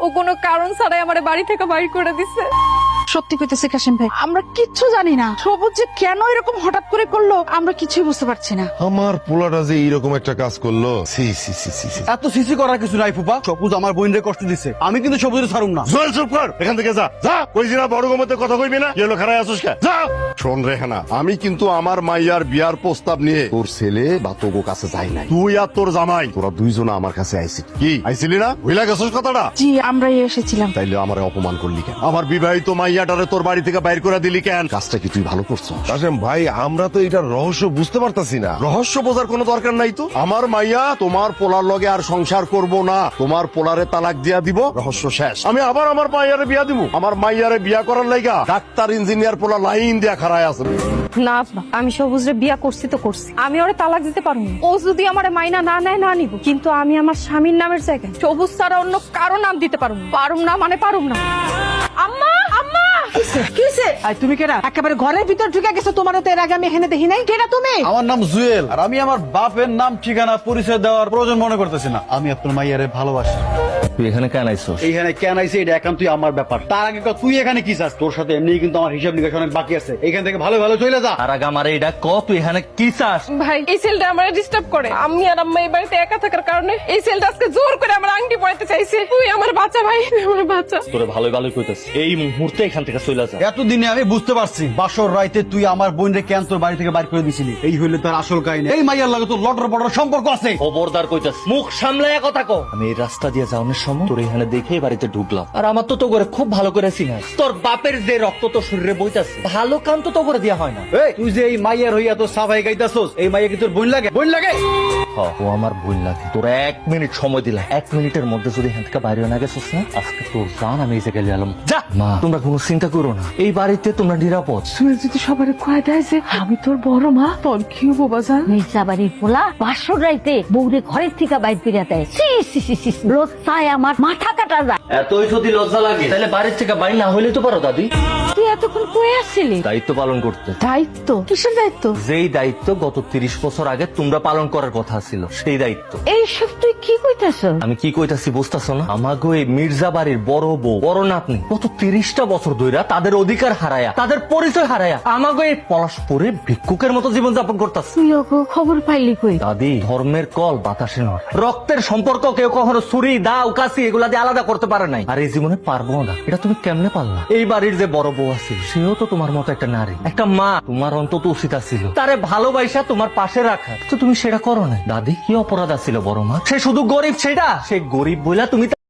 ও কোনো কারণ ছাড়াই আমার বাড়ি থেকে বাইর করে দিছে। সত্যি কইতেছে কাশিম ভাই, আমরা কিচ্ছু জানি না। সবুজ যে কেন এরকম হঠাৎ করে করলো আমরা কিছুই বুঝতে পারছি না। আমার পোলাটা যে এইরকম একটা কাজ করলো, C C C C C. এত সিসি করার কিছু নাই ফুপা। সবুজ আমার বোনরে কষ্ট দিছে, আমি কিন্তু সবুজের ছাড়ুম না। জোয়েল চুপ কর, এখান থেকে যা যা। কইছি না বড় গমতে কথা কইবি না, এলো খারাই আসুস কে, যা। শোন রেহানা, আমি কিন্তু আমার মাইয়ার বিয়ার প্রস্তাব নিয়ে তোর ছেলে বা তোগো কাছে যাই নাই। তুই আর তোর জামাই তোরা দুইজনে আমার কাছে আইছিস। কি আইছিলি না? ভুইলা গেছস কথাটা? জি আমরাই এসেছিলাম। তাইলে আমারে অপমান করলি কেন? আমার বিবাহিত মাইয়াটারে তোর বাড়ি থেকে বাইর করে দিলি কেন? কাজটা কি তুই ভালো করছস? কাসেম ভাই, আমরা তো এটার রহস্য বুঝতে পারতাছি না। রহস্য বোঝার কোনো দরকার নাই তো। আমার মাইয়া তোমার পোলার লগে আর সংসার করব না, তোমার পোলারে তালাক দিয়া দিব, রহস্য শেষ। আমি আবার আমার মাইয়ারে বিয়া দিব। আমার মাইয়ারে বিয়া করার লাইগা ডাক্তার ইঞ্জিনিয়ার পোলা লাইন দিয়া খাড়ায় আছে। না আপা, আমি সবুজরে বিয়া করছি তো করছি, আমি ওরে তালাক দিতে পারবো না। ও যদি আমার মাইনা না নেয় না নিব, কিন্তু আমি আমার স্বামীর নামের জায়গায় সবুজ ছাড়া অন্য কারো নাম দিতে পারবো না। পারুম না মানে পারুম না। আম্মা আম্মা, কিসে তুমি কেনা একেবারে ঘরের ভিতর ঢুকে গেছো? তোমার তো এর আগে আমি এখানে দেখি নাই। কেনা তুমি? আমার নাম জুয়েল, আর আমি আমার বাপের নাম ঠিকানা পরিচয় দেওয়ার প্রয়োজন মনে করতেছি না। আমি আপনার মাইয়ারে ভালোবাসি। তুই এখানে কেন আইছস? এইখানে কেন আইছে এটা একান্তই আমার ব্যাপার। তার আগে তুই এখানে কি চাস? তোর সাথে এমনি কিন্তু আমার হিসাব নিকাশ অনেক বাকি আছে। এখান থেকে ভালো ভালো চলে যা। আর আগে আমারে এটা ক, তুই এখানে কি চাস? ভাই এই ছেলেটা আমার ডিস্টার্ব করে। আমি আর আম্মা এই বাড়িতে একা থাকার কারণে এই ছেলেটা আজকে জোর করে আমার আংটি পরাইতে চাইছে। তুই আমার বাচ্চা ভাই, তুই আমার বাচ্চা। তোরে ভালোই ভালোই কইতাছি, এই মুহূর্তে এখান থেকে চলে যা। এতদিনে আমি বুঝতে পারছি বাসর রাইতে তুই আমার বোনরে কেন তোর বাড়ি থেকে বাইর করে দিছিলি। এই হইলে তোর আসল কাহিনী। এই মাইয়ার লাগে তোর লটর বটর সম্পর্ক আছে। খবরদার কইতাছি, মুখ সামলায়া কথা কও। আমি এই রাস্তা দিয়ে যাওয়ার সময় তোর এখানে দেখে বাড়িতে ঢুকলাম। আর আমার তো করে খুব ভালো করে চিনাস। তোর বাপের যে রক্ত তোর শরীরে বইতাছে, ভালো কাম তো করে দেয়া হয় না। এই তুই যে এই মাইয়ার হইয়া তোর সাফাই গাইতাছস, এই মাইয়া কি তোর বোন লাগে? বোন লাগে? ও আমার ভুল লাগে। তোরা 1 মিনিট সময় দিলা, 1 মিনিটের মধ্যে যদি এখান থেকে বাইরে না গেছিস না, আজকে তোর জান আমি এই জায়গায় এলাম। যা মা, তোমরা কোনো চিন্তা করো না, এই বাড়িতে তোমরা নিরাপদ। সুয়েল যদি সবার কয়ে দেয় যে আমি তোর বড় মা, তোর কি হবো বাজার? মির্জা বাড়ির পোলা বাসর রাইতে বউরে ঘরের থেকে বাইর করে দেয়। লজ্জায় আমার মাথা কাটা যায়। এতই যদি লজ্জা লাগে তাহলে বাড়ির থেকে বাইরে না হইলে তো পারো দাদি। তুই এতক্ষণ কয়ে আসছিলি? দায়িত্ব পালন করতে। দায়িত্ব? কিসের দায়িত্ব? যেই দায়িত্ব গত 30 বছর আগে তোমরা পালন করার কথা ছিল, সেই দায়িত্ব। এইসব তুই কি কইতাছ? আমি কি কইতাছি বুঝতাছ না? আমাগো এই মির্জা বাড়ির বড় বউ বড় নাতনি গত 30টা বছর ধইরা তাদের অধিকার হারায়া, তাদের পরিচয় হারায়া আমাগো এই পলাশপুরে ভিক্ষুকের মতো জীবন যাপন করতাছে। তুই ওকে খবর পাইলি কই? দাদি, ধর্মের কল বাতাসে নয়, রক্তের সম্পর্ক কেউ কখনো ছুরি দাও কাছি এগুলা দিয়ে আলাদা করতে পারে নাই। আর এই জীবনে পারবো না, এটা তুমি কেমনে পারলা? এই বাড়ির যে বড় বউ আছে সেও তো তোমার মতো একটা নারী, একটা মা। তোমার অন্তত উচিত ছিল তারে ভালোবাসা তোমার পাশে রাখা, তো তুমি সেটা করো না। দাদি, কি অপরাধ ছিল বড় মা? সে শুধু গরিব, সেটা সে গরিব বইলা তুমি